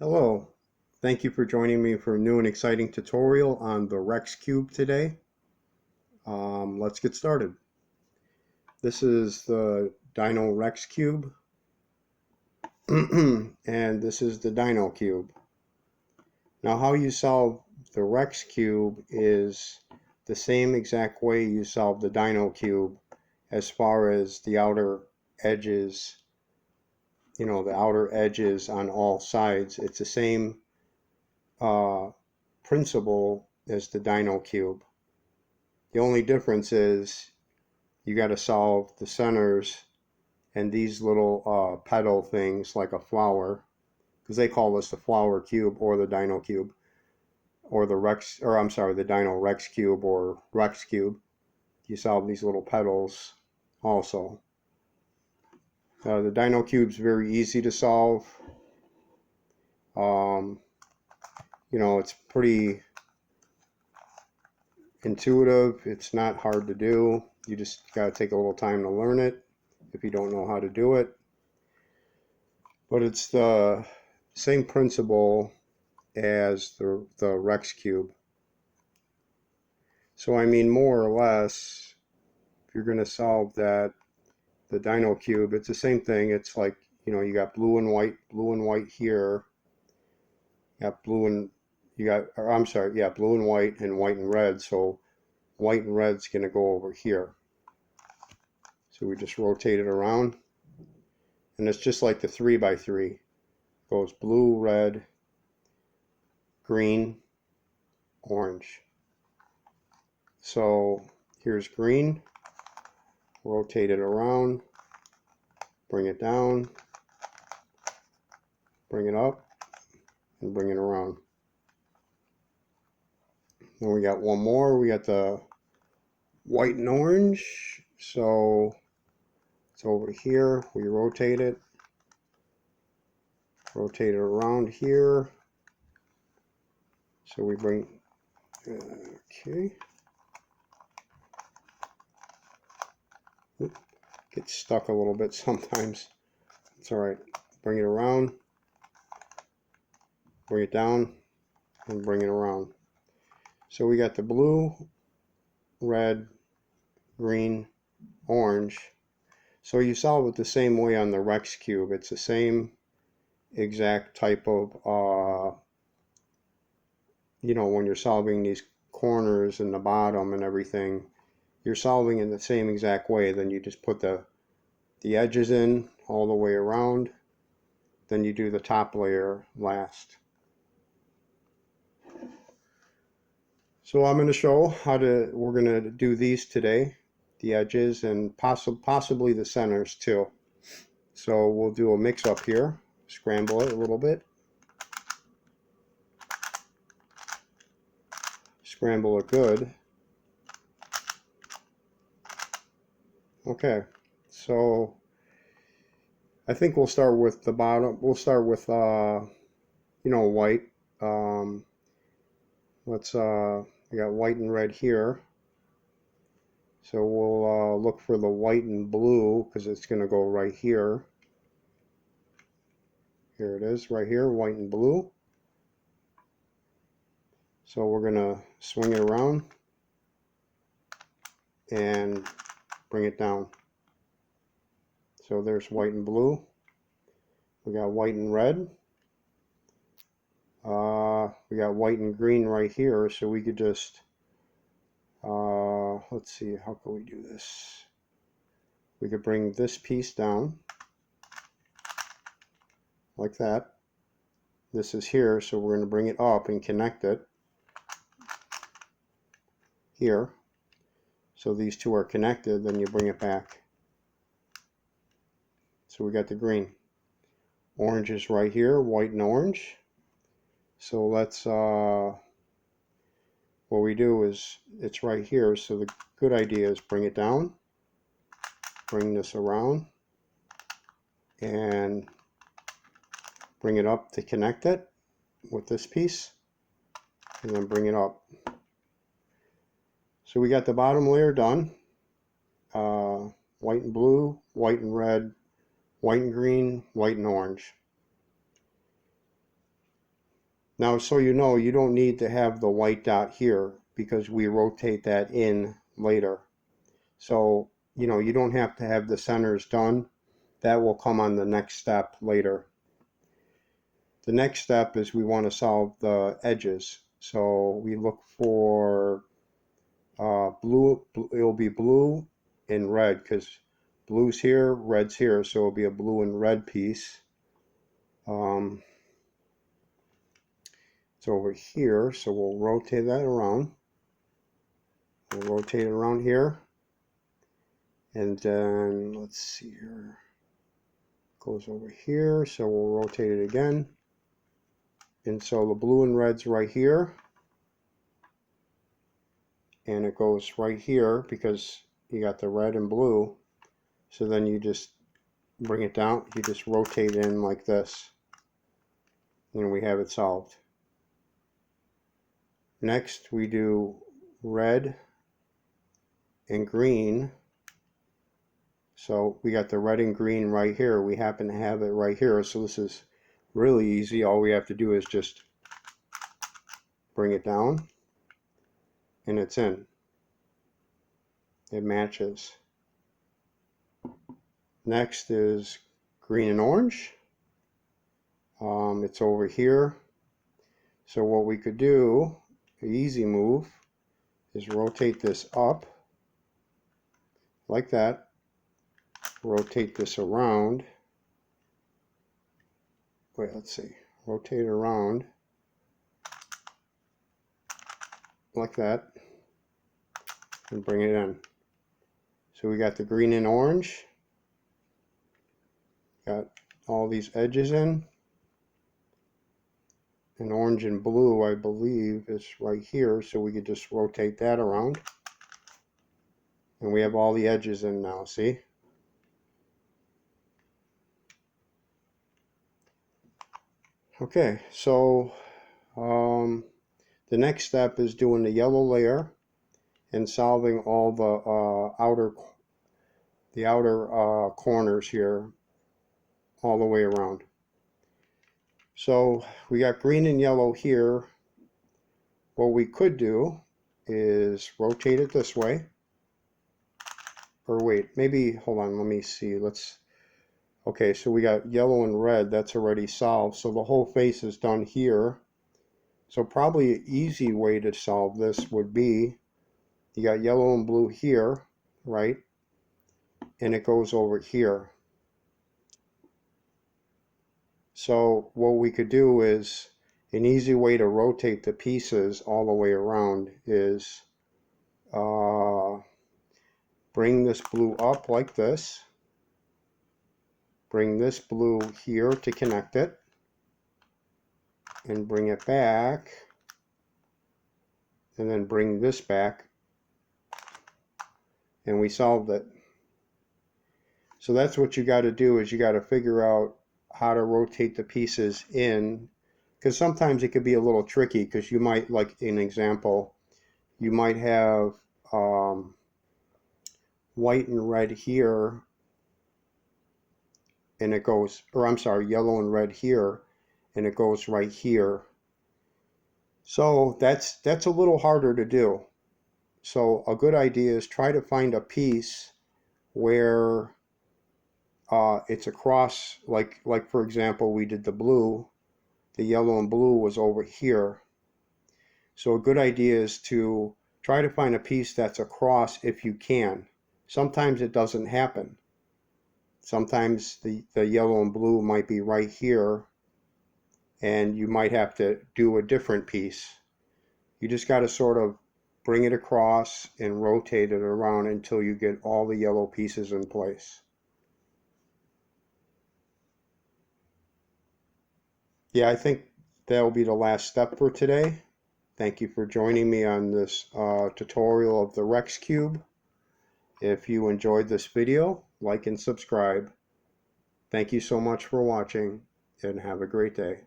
Hello, thank you for joining me for a new and exciting tutorial on the Rex Cube today. Let's get started. This is the Dino Rex Cube, and this is the Dino Cube. Now how you solve the Rex Cube is the same exact way you solve the Dino Cube as far as the outer edges, the outer edges on all sides. It's the same principle as the Dino Cube. The only difference is you got to solve the centers and these little petal things like a flower, because they call this the flower cube or the Dino Cube, or the Dino Rex Cube or Rex Cube. You solve these little petals also. The Dino Cube's very easy to solve. It's pretty intuitive. It's not hard to do. You just got to take a little time to learn it if you don't know how to do it. But it's the same principle as the Rex Cube. So I mean, more or less, if you're going to solve the Dino Cube, it's the same thing. It's like, you got blue and white here. Blue and white and red. So white and red's going to go over here. So we just rotate it around. And it's just like the 3x3. Goes blue, red, green, orange. So here's green. Rotate it around. Bring it down. Bring it up. And bring it around. Then we got one more. We got the white and orange. So it's over here. We rotate it. Rotate it around here. So we bring, okay. Gets stuck a little bit sometimes. It's all right. Bring it around. Bring it down. And bring it around. So we got the blue, red, green, orange. So you solve it the same way on the Rex Cube. It's the same exact type of, when you're solving these corners and the bottom and everything, you're solving in the same exact way. Then you just put the edges in all the way around. Then you do the top layer last. So I'm going to show we're going to do these today, the edges and possibly the centers too. So we'll do a mix up here, scramble it a little bit. Scramble it good. Okay, so I think we'll start with the bottom. We'll start with white. We got white and red here. So we'll look for the white and blue because it's going to go right here. Here it is, right here, white and blue. So we're going to swing it around and bring it down. So there's white and blue. We got white and red. We got white and green right here, so we could just, let's see, how can we do this? We could bring this piece down, like that. This is here, so we're going to bring it up and connect it here. So these two are connected, then you bring it back. So we got the green. Orange is right here, white and orange. So let's, what we do is, it's right here, so the good idea is bring it down, bring this around, and bring it up to connect it with this piece, and then bring it up. So we got the bottom layer done. White and blue, white and red, white and green, white and orange. Now, so you know, you don't need to have the white dot here because we rotate that in later. So, you know, you don't have to have the centers done. That will come on the next step later. The next step is we want to solve the edges. So we look for blue, it'll be blue and red because blue's here, red's here, so it'll be a blue and red piece. It's over here, so we'll rotate that around. We'll rotate it around here. And then, let's see here. Goes over here, so we'll rotate it again. And so the blue and red's right here. And it goes right here because you got the red and blue. So then you just bring it down, you just rotate in like this. And we have it solved. Next we do red and green. So we got the red and green right here. We happen to have it right here. So this is really easy. All we have to do is just bring it down and it's in. It matches. Next is green and orange. It's over here. So what we could do, the easy move, is rotate this up like that. Rotate this around. Wait, let's see. Rotate it around like that and bring it in. So we got the green and orange. Got all these edges in. And orange and blue, I believe, is right here. So we could just rotate that around. And we have all the edges in now, see? Okay, so the next step is doing the yellow layer and solving all the outer corners here all the way around. So we got green and yellow here. What we could do is rotate it this way. Or wait, maybe, hold on, let me see. Okay, so we got yellow and red. That's already solved. So the whole face is done here. So probably an easy way to solve this would be, you got yellow and blue here, right? And it goes over here. So what we could do is, an easy way to rotate the pieces all the way around is bring this blue up like this. Bring this blue here to connect it. And bring it back. And then bring this back. And we solved it. So that's what you got to do, is you got to figure out how to rotate the pieces in, because sometimes it could be a little tricky, because you might, like an example, you might have white and red here, and it goes, or I'm sorry, yellow and red here, and it goes right here. So that's a little harder to do. So a good idea is try to find a piece where it's across, like for example, we did the blue, the yellow and blue was over here. So a good idea is to try to find a piece that's across if you can. Sometimes it doesn't happen. Sometimes the yellow and blue might be right here, and you might have to do a different piece. You just got to sort of bring it across and rotate it around until you get all the yellow pieces in place. Yeah, I think that will be the last step for today. Thank you for joining me on this tutorial of the Rex Cube. If you enjoyed this video, like and subscribe. Thank you so much for watching, and have a great day.